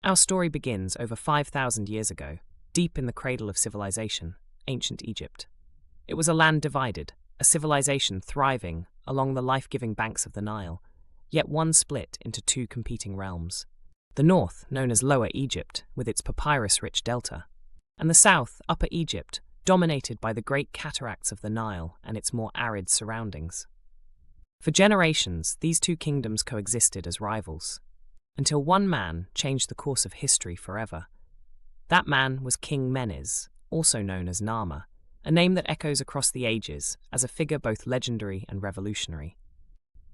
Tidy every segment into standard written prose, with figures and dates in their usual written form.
Our story begins over 5,000 years ago, deep in the cradle of civilization, ancient Egypt. It was a land divided, a civilization thriving along the life-giving banks of the Nile, yet one split into two competing realms. The north, known as Lower Egypt, with its papyrus-rich delta, and the south, Upper Egypt, dominated by the great cataracts of the Nile and its more arid surroundings. For generations, these two kingdoms coexisted as rivals, until one man changed the course of history forever. That man was King Menes, also known as Narmer, a name that echoes across the ages as a figure both legendary and revolutionary.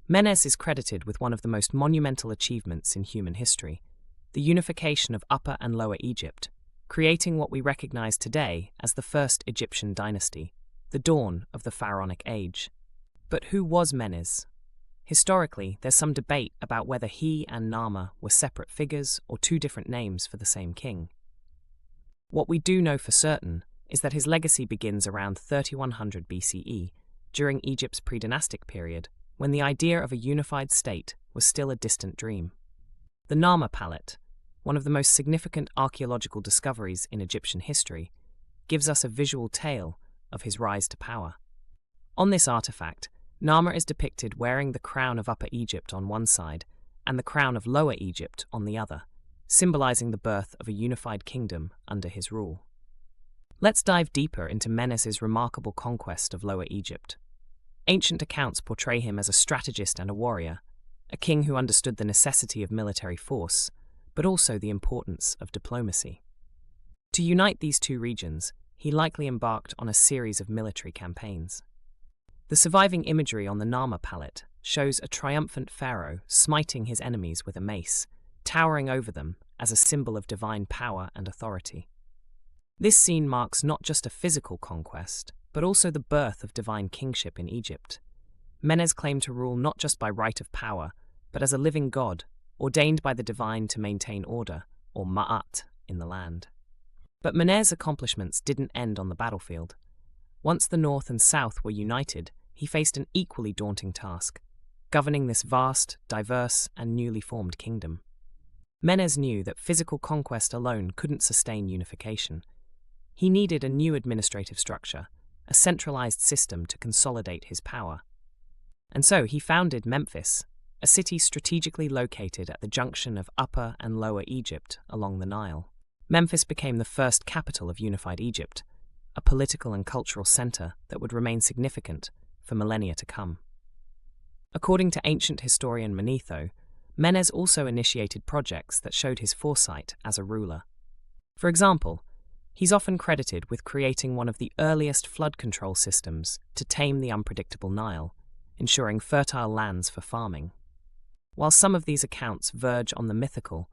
Menes is credited with one of the most monumental achievements in human history, the unification of Upper and Lower Egypt, creating what we recognize today as the first Egyptian dynasty, the dawn of the Pharaonic age. But who was Menes? Historically, there's some debate about whether he and Narmer were separate figures or two different names for the same king. What we do know for certain is that his legacy begins around 3100 BCE, during Egypt's pre-dynastic period, when the idea of a unified state was still a distant dream. The Narmer palette, one of the most significant archaeological discoveries in Egyptian history, gives us a visual tale of his rise to power. On this artifact, Narmer is depicted wearing the crown of Upper Egypt on one side and the crown of Lower Egypt on the other, symbolizing the birth of a unified kingdom under his rule. Let's dive deeper into Menes's remarkable conquest of Lower Egypt. Ancient accounts portray him as a strategist and a warrior, a king who understood the necessity of military force, but also the importance of diplomacy. To unite these two regions, he likely embarked on a series of military campaigns. The surviving imagery on the Narmer palette shows a triumphant pharaoh smiting his enemies with a mace, towering over them as a symbol of divine power and authority. This scene marks not just a physical conquest, but also the birth of divine kingship in Egypt. Menes claimed to rule not just by right of power, but as a living god, ordained by the divine to maintain order, or ma'at, in the land. But Menes' accomplishments didn't end on the battlefield. Once the north and south were united, he faced an equally daunting task, governing this vast, diverse, and newly formed kingdom. Menes knew that physical conquest alone couldn't sustain unification. He needed a new administrative structure, a centralized system to consolidate his power. And so he founded Memphis, a city strategically located at the junction of Upper and Lower Egypt along the Nile. Memphis became the first capital of unified Egypt, a political and cultural center that would remain significant for millennia to come. According to ancient historian Manetho, Menes also initiated projects that showed his foresight as a ruler. For example, he's often credited with creating one of the earliest flood control systems to tame the unpredictable Nile, ensuring fertile lands for farming. While some of these accounts verge on the mythical,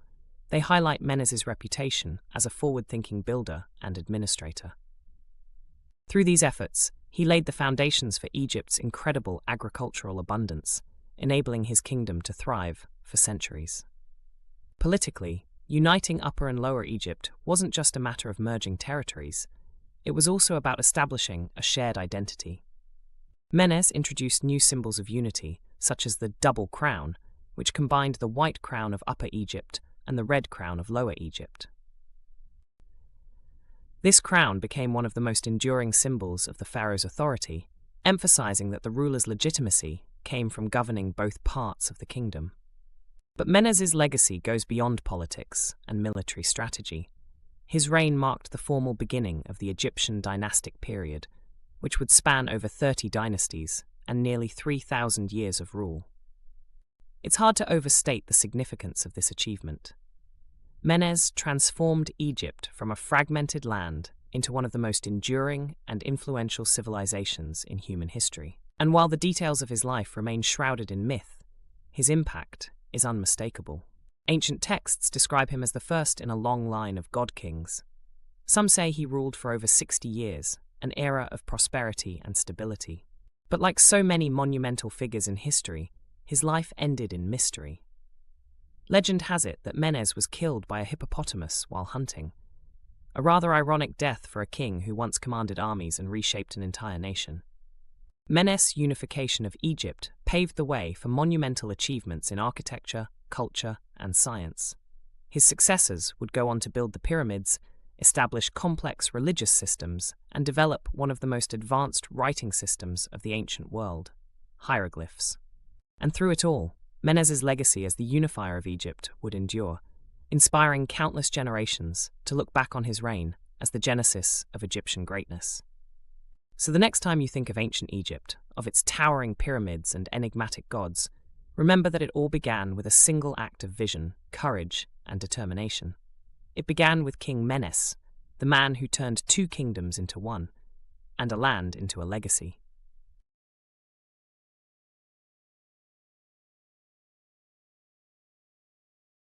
they highlight Menes's reputation as a forward-thinking builder and administrator. Through these efforts, he laid the foundations for Egypt's incredible agricultural abundance, enabling his kingdom to thrive for centuries. Politically, uniting Upper and Lower Egypt wasn't just a matter of merging territories, it was also about establishing a shared identity. Menes introduced new symbols of unity, such as the double crown, which combined the white crown of Upper Egypt and the red crown of Lower Egypt. This crown became one of the most enduring symbols of the pharaoh's authority, emphasizing that the ruler's legitimacy came from governing both parts of the kingdom. But Menes's legacy goes beyond politics and military strategy. His reign marked the formal beginning of the Egyptian dynastic period, which would span over 30 dynasties and nearly 3,000 years of rule. It's hard to overstate the significance of this achievement. Menes transformed Egypt from a fragmented land into one of the most enduring and influential civilizations in human history. And while the details of his life remain shrouded in myth, his impact is unmistakable. Ancient texts describe him as the first in a long line of god-kings. Some say he ruled for over 60 years, an era of prosperity and stability. But like so many monumental figures in history, his life ended in mystery. Legend has it that Menes was killed by a hippopotamus while hunting, a rather ironic death for a king who once commanded armies and reshaped an entire nation. Menes' unification of Egypt paved the way for monumental achievements in architecture, culture, and science. His successors would go on to build the pyramids, establish complex religious systems, and develop one of the most advanced writing systems of the ancient world, hieroglyphs. And through it all, Menez's legacy as the unifier of Egypt would endure, inspiring countless generations to look back on his reign as the genesis of Egyptian greatness. So the next time you think of ancient Egypt, of its towering pyramids and enigmatic gods, remember that it all began with a single act of vision, courage, and determination. It began with King Menes, the man who turned two kingdoms into one, and a land into a legacy.